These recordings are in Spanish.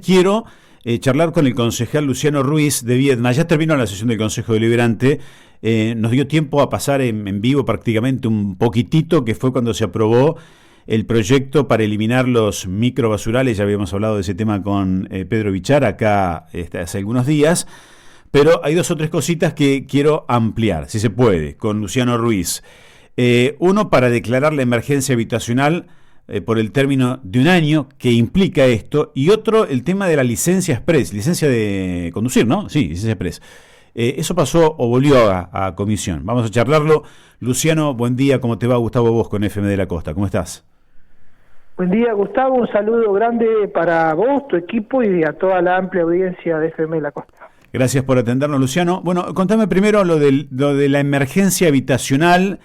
Quiero charlar con el concejal Luciano Ruiz de Viedma. Ya terminó la sesión del Consejo Deliberante. Nos dio tiempo a pasar en vivo prácticamente un poquitito, que fue cuando se aprobó el proyecto para eliminar los microbasurales. Ya habíamos hablado de ese tema con Pedro Bichar acá hace algunos días. Pero hay dos o tres cositas que quiero ampliar, si se puede, con Luciano Ruiz. Uno, para declarar la emergencia habitacional por el término de un año que implica esto, y otro, el tema de la licencia express, licencia de conducir, ¿no? Sí, licencia express. Eso pasó o volvió a comisión. Vamos a charlarlo. Luciano, buen día, ¿cómo te va? Gustavo Vos con FM de la Costa, ¿cómo estás? Buen día, Gustavo, un saludo grande para vos, tu equipo y a toda la amplia audiencia de FM de la Costa. Gracias por atendernos, Luciano. Bueno, contame primero lo de la emergencia habitacional.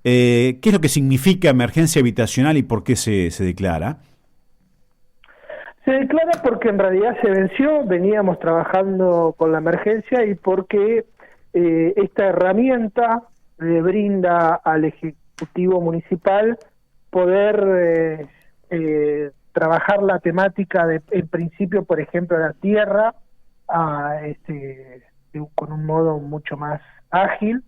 ¿Qué es lo que significa emergencia habitacional y por qué se declara? Se declara porque en realidad se venció, veníamos trabajando con la emergencia y porque esta herramienta le brinda al Ejecutivo Municipal poder trabajar la temática de, en principio, por ejemplo, la tierra con un modo mucho más ágil.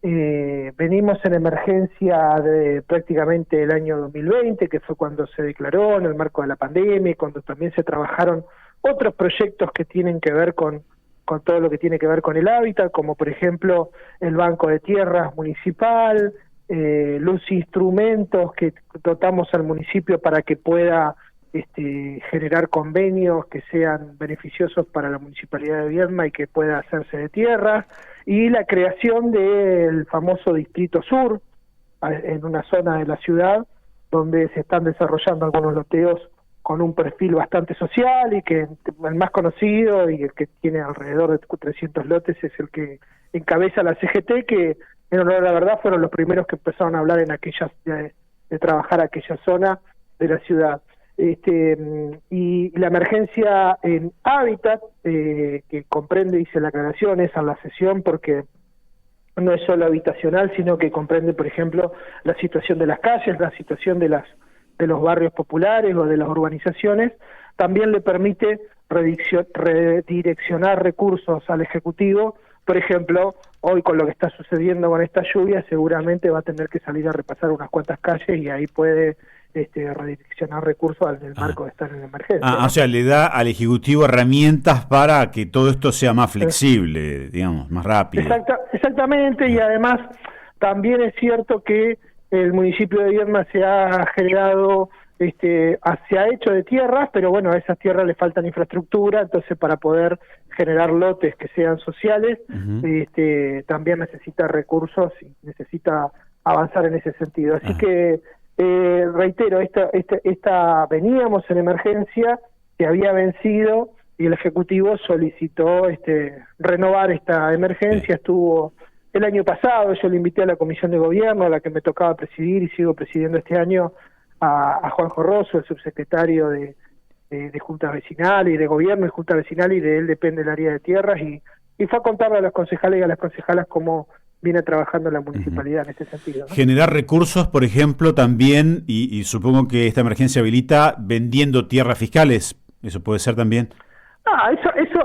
Venimos en emergencia de prácticamente el año 2020, que fue cuando se declaró en el marco de la pandemia, y cuando también se trabajaron otros proyectos que tienen que ver con todo lo que tiene que ver con el hábitat, como por ejemplo el Banco de Tierras Municipal, los instrumentos que dotamos al municipio para que pueda generar convenios que sean beneficiosos para la Municipalidad de Viedma y que pueda hacerse de tierras, y la creación del famoso Distrito Sur, en una zona de la ciudad donde se están desarrollando algunos loteos con un perfil bastante social, y que el más conocido y el que tiene alrededor de 300 lotes es el que encabeza la CGT, que en honor a la verdad fueron los primeros que empezaron a hablar en aquellas de trabajar aquella zona de la ciudad. Y la emergencia en hábitat, que comprende, hice la aclaración esa en la sesión, porque no es solo habitacional, sino que comprende, por ejemplo, la situación de las calles, la situación de los barrios populares o de las urbanizaciones. También le permite redireccionar recursos al Ejecutivo. Por ejemplo, hoy con lo que está sucediendo con esta lluvia, seguramente va a tener que salir a repasar unas cuantas calles y ahí puede redireccionar recursos en el marco de estar en emergencia. ¿No? O sea, le da al Ejecutivo herramientas para que todo esto sea más flexible, digamos, más rápido. Exactamente, y además también es cierto que el municipio de Viedma se ha generado, se ha hecho de tierras, pero bueno, a esas tierras le faltan infraestructura, entonces para poder generar lotes que sean sociales, también necesita recursos y necesita avanzar en ese sentido. Así que reitero, veníamos en emergencia, que había vencido, y el Ejecutivo solicitó renovar esta emergencia. Estuvo el año pasado, yo le invité a la Comisión de Gobierno, a la que me tocaba presidir y sigo presidiendo este año, a Juanjo Rosso, el subsecretario de Junta Vecinal y de Gobierno y Junta Vecinal, y de él depende el área de tierras, y fue a contarle a los concejales y a las concejalas cómo viene trabajando la municipalidad en ese sentido, ¿no? Generar recursos, por ejemplo, también, y supongo que esta emergencia habilita vendiendo tierras fiscales, ¿eso puede ser también?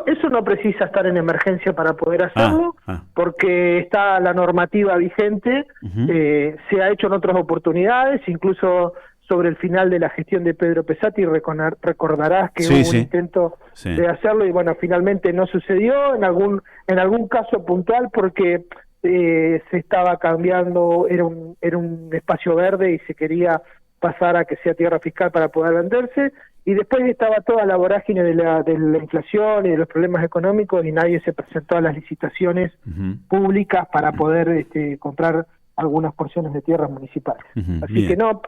Eso no precisa estar en emergencia para poder hacerlo, porque está la normativa vigente, se ha hecho en otras oportunidades, incluso sobre el final de la gestión de Pedro Pesati, recordarás que hubo un intento de hacerlo, y bueno, finalmente no sucedió, en algún caso puntual, porque se estaba cambiando, era un espacio verde y se quería pasar a que sea tierra fiscal para poder venderse, y después estaba toda la vorágine de la inflación y de los problemas económicos, y nadie se presentó a las licitaciones públicas para poder comprar algunas porciones de tierras municipales. Así bien. Que no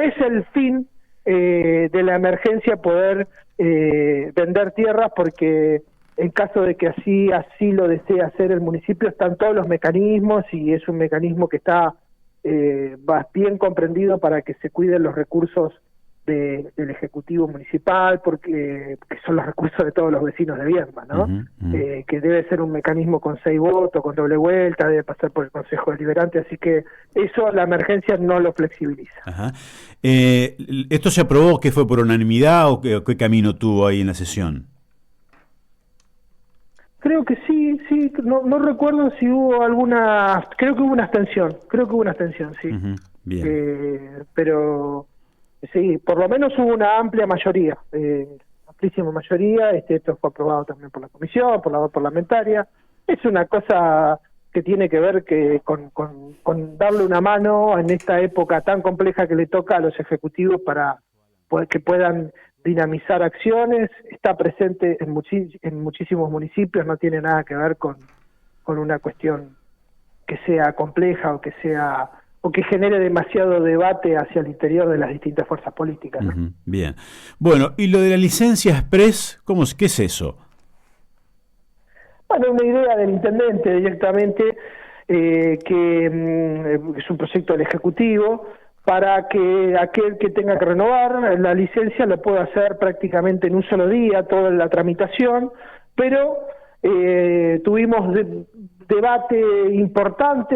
es el fin de la emergencia poder vender tierras, porque en caso de que así lo desee hacer el municipio, están todos los mecanismos, y es un mecanismo que está bien comprendido para que se cuiden los recursos del Ejecutivo Municipal, porque son los recursos de todos los vecinos de Viedma, ¿no? Que debe ser un mecanismo con 6 votos, con doble vuelta, debe pasar por el Consejo Deliberante, así que eso la emergencia no lo flexibiliza. Ajá. ¿Esto se aprobó, que fue por unanimidad o qué camino tuvo ahí en la sesión? Creo que sí, no recuerdo si hubo alguna, creo que hubo una abstención, sí. Bien. Pero sí, por lo menos hubo una amplia mayoría, amplísima mayoría. Esto fue aprobado también por la comisión, por la voz parlamentaria. Es una cosa que tiene que ver con darle una mano en esta época tan compleja que le toca a los ejecutivos para que puedan dinamizar acciones. Está presente en muchísimos municipios, no tiene nada que ver con una cuestión que sea compleja o que genere demasiado debate hacia el interior de las distintas fuerzas políticas, ¿no? Bien. Bueno, y lo de la licencia express, ¿qué es eso? Bueno, una idea del intendente directamente, que es un proyecto del Ejecutivo, para que aquel que tenga que renovar la licencia lo pueda hacer prácticamente en un solo día, toda la tramitación, pero tuvimos debate importante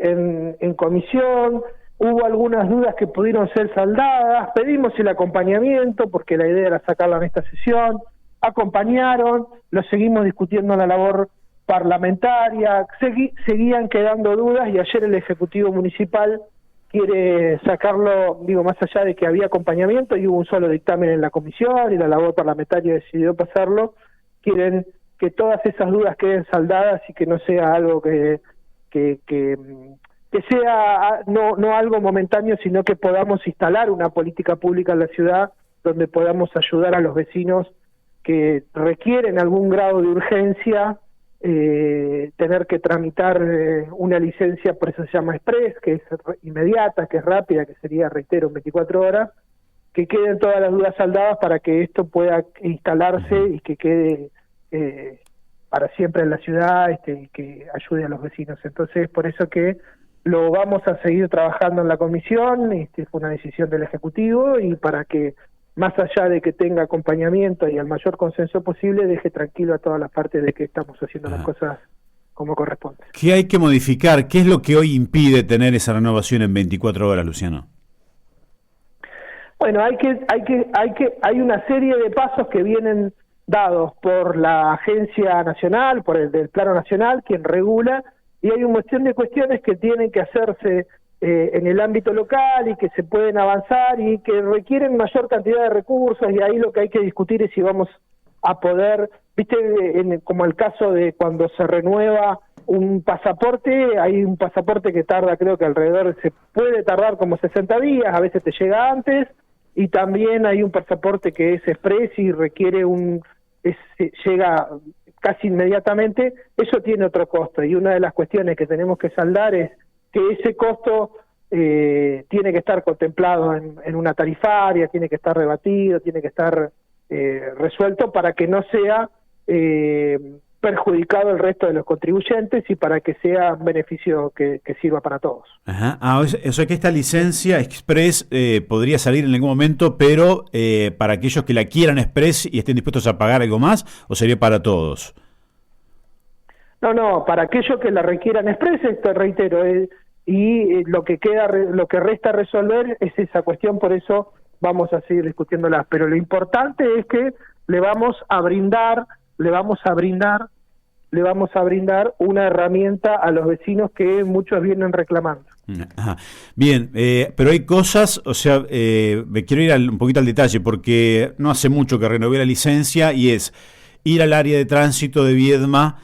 en comisión, hubo algunas dudas que pudieron ser saldadas, pedimos el acompañamiento porque la idea era sacarla en esta sesión, acompañaron, lo seguimos discutiendo en la labor parlamentaria, seguían quedando dudas y ayer el Ejecutivo Municipal quiere sacarlo, más allá de que había acompañamiento y hubo un solo dictamen en la comisión y la labor parlamentaria decidió pasarlo, quieren que todas esas dudas queden saldadas y que no sea algo que sea no algo momentáneo, sino que podamos instalar una política pública en la ciudad donde podamos ayudar a los vecinos que requieren algún grado de urgencia, tener que tramitar una licencia, por eso se llama express, que es inmediata, que es rápida, que sería, reitero, 24 horas, que queden todas las dudas saldadas para que esto pueda instalarse y que quede para siempre en la ciudad, y que ayude a los vecinos. Entonces, por eso que lo vamos a seguir trabajando en la comisión, fue una decisión del Ejecutivo, y para que, más allá de que tenga acompañamiento y el mayor consenso posible, deje tranquilo a todas las partes de que estamos haciendo las cosas como corresponde. ¿Qué hay que modificar? ¿Qué es lo que hoy impide tener esa renovación en 24 horas, Luciano? Bueno, hay una serie de pasos que vienen dados por la Agencia Nacional, por el del Plano Nacional, quien regula, y hay un montón de cuestiones que tienen que hacerse en el ámbito local y que se pueden avanzar y que requieren mayor cantidad de recursos, y ahí lo que hay que discutir es si vamos a poder, como el caso de cuando se renueva un pasaporte, hay un pasaporte que tarda, creo que se puede tardar como 60 días, a veces te llega antes, y también hay un pasaporte que es express y requiere llega casi inmediatamente. Eso tiene otro costo, y una de las cuestiones que tenemos que saldar es que ese costo tiene que estar contemplado en una tarifaria, tiene que estar rebatido, tiene que estar resuelto para que no sea perjudicado el resto de los contribuyentes y para que sea un beneficio que sirva para todos. Ajá. Eso que esta licencia express podría salir en algún momento, pero para aquellos que la quieran express y estén dispuestos a pagar algo más, ¿o sería para todos? No, para aquellos que la requieran express, te reitero, lo que resta resolver es esa cuestión, por eso vamos a seguir discutiéndola, pero lo importante es que le vamos a brindar una herramienta a los vecinos que muchos vienen reclamando. Ajá. Bien, pero hay cosas, me quiero ir un poquito al detalle, porque no hace mucho que renové la licencia y es ir al área de tránsito de Viedma.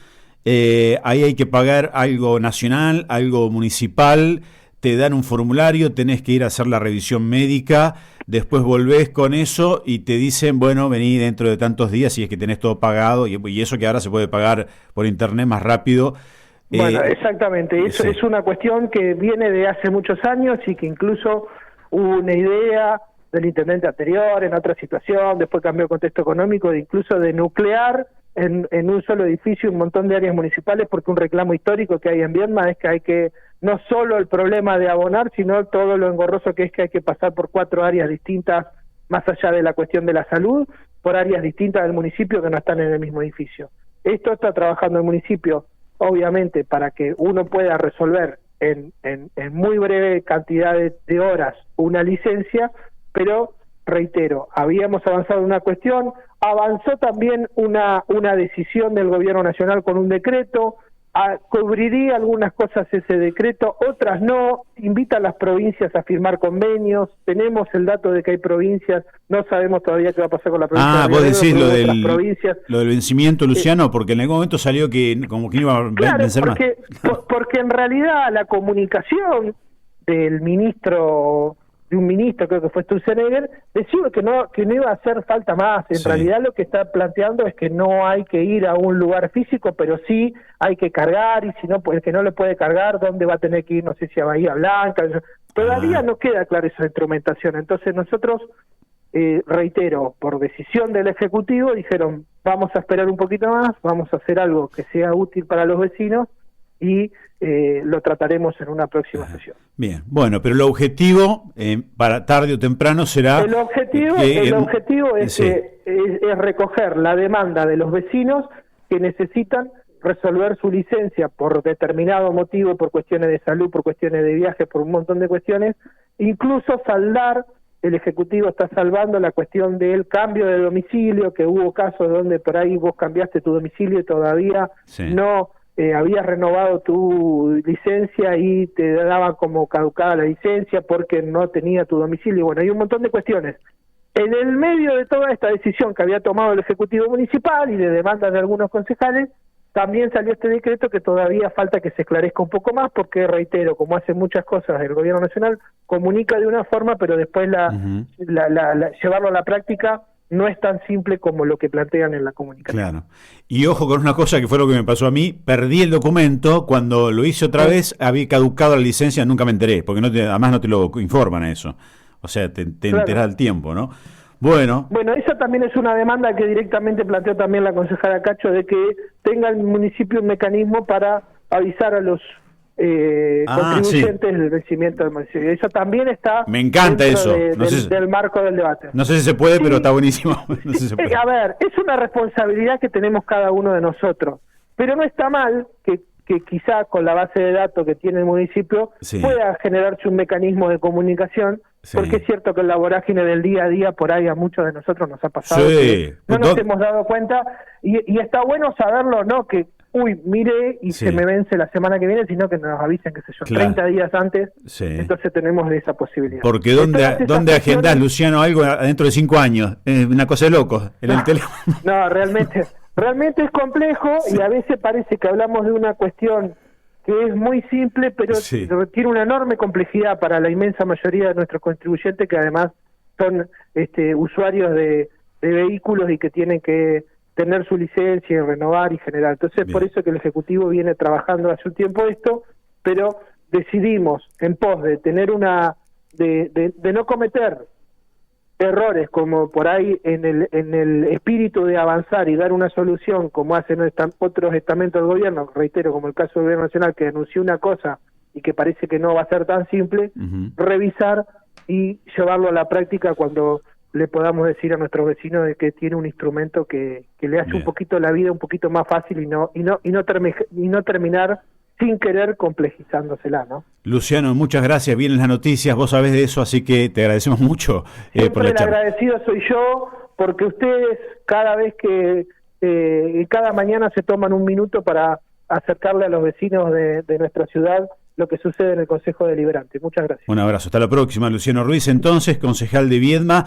Ahí hay que pagar algo nacional, algo municipal, te dan un formulario, tenés que ir a hacer la revisión médica, después volvés con eso y te dicen, bueno, vení dentro de tantos días y es que tenés todo pagado, y eso que ahora se puede pagar por internet más rápido. Bueno, exactamente, eso sí. Es una cuestión que viene de hace muchos años y que incluso hubo una idea del intendente anterior en otra situación, después cambió el contexto económico, incluso de nuclear en un solo edificio un montón de áreas municipales, porque un reclamo histórico que hay en Viedma es que hay que, no solo el problema de abonar, sino todo lo engorroso que es que hay que pasar por 4 áreas distintas más allá de la cuestión de la salud, por áreas distintas del municipio que no están en el mismo edificio. Esto está trabajando el municipio, obviamente, para que uno pueda resolver en muy breve cantidad de horas una licencia, pero reitero, habíamos avanzado en una cuestión, avanzó también una decisión del gobierno nacional con un decreto, cubriría algunas cosas ese decreto, otras no, invita a las provincias a firmar convenios, tenemos el dato de que hay provincias, no sabemos todavía qué va a pasar con la provincia de Río vos decís provincias. Lo del vencimiento, Luciano, porque en algún momento salió que como que iba a vencer más. Porque en realidad la comunicación del ministro, de un ministro, creo que fue Sturzenegger, decía que no iba a hacer falta más. En realidad lo que está planteando es que no hay que ir a un lugar físico, pero sí hay que cargar, y si no, pues el que no le puede cargar, ¿dónde va a tener que ir? No sé si a Bahía Blanca. Todavía no queda clara esa instrumentación. Entonces nosotros, reitero, por decisión del Ejecutivo, dijeron, vamos a esperar un poquito más, vamos a hacer algo que sea útil para los vecinos, y lo trataremos en una próxima sesión. Bien, bueno, pero el objetivo, para tarde o temprano, será... El objetivo es recoger la demanda de los vecinos que necesitan resolver su licencia por determinado motivo, por cuestiones de salud, por cuestiones de viaje, por un montón de cuestiones, incluso saldar. El Ejecutivo está salvando la cuestión del cambio de domicilio, que hubo casos donde por ahí vos cambiaste tu domicilio y todavía no habías renovado tu licencia y te daba como caducada la licencia porque no tenía tu domicilio. Bueno, hay un montón de cuestiones. En el medio de toda esta decisión que había tomado el Ejecutivo Municipal y de demandas de algunos concejales, también salió este decreto que todavía falta que se esclarezca un poco más, porque, reitero, como hace muchas cosas el Gobierno Nacional, comunica de una forma, pero después llevarlo a la práctica no es tan simple como lo que plantean en la comunicación. Claro. Y ojo con una cosa que fue lo que me pasó a mí, perdí el documento, cuando lo hice otra vez había caducado la licencia, nunca me enteré, porque además no te lo informan eso. O sea, te enterás al tiempo, ¿no? Bueno, esa también es una demanda que directamente planteó también la concejala Cacho, de que tenga el municipio un mecanismo para avisar a los contribuyentes del vencimiento del municipio. Eso también está... Me encanta eso. Del marco del debate. No sé si se puede, pero está buenísimo. No sé si se puede. A ver, es una responsabilidad que tenemos cada uno de nosotros, pero no está mal que quizá con la base de datos que tiene el municipio pueda generarse un mecanismo de comunicación, porque es cierto que en la vorágine del día a día por ahí a muchos de nosotros nos ha pasado que no nos hemos dado cuenta, y está bueno saberlo, no que mire y se me vence la semana que viene, sino que nos avisen, qué sé yo, 30 días antes, entonces tenemos esa posibilidad. Porque ¿dónde agendás, Luciano, algo dentro de 5 años? Una cosa de locos, en el teléfono. No, realmente es complejo, y a veces parece que hablamos de una cuestión que es muy simple, pero tiene una enorme complejidad para la inmensa mayoría de nuestros contribuyentes, que además son usuarios de vehículos y que tienen que tener su licencia y renovar y generar. Entonces, por eso que el Ejecutivo viene trabajando hace un tiempo esto, pero decidimos, en pos de tener de no cometer errores como por ahí en el espíritu de avanzar y dar una solución, como hacen otros estamentos del gobierno, reitero, como el caso del Gobierno Nacional, que denunció una cosa y que parece que no va a ser tan simple, revisar y llevarlo a la práctica cuando le podamos decir a nuestros vecinos de que tiene un instrumento que le hace un poquito la vida un poquito más fácil y no terminar sin querer complejizándosela, ¿no? Luciano, muchas gracias, vienen las noticias, vos sabés de eso, así que te agradecemos mucho por la charla. El agradecido soy yo, porque ustedes cada vez cada mañana se toman un minuto para acercarle a los vecinos de nuestra ciudad lo que sucede en el Consejo Deliberante. Muchas gracias. Un abrazo, hasta la próxima. Luciano Ruiz, entonces, concejal de Viedma.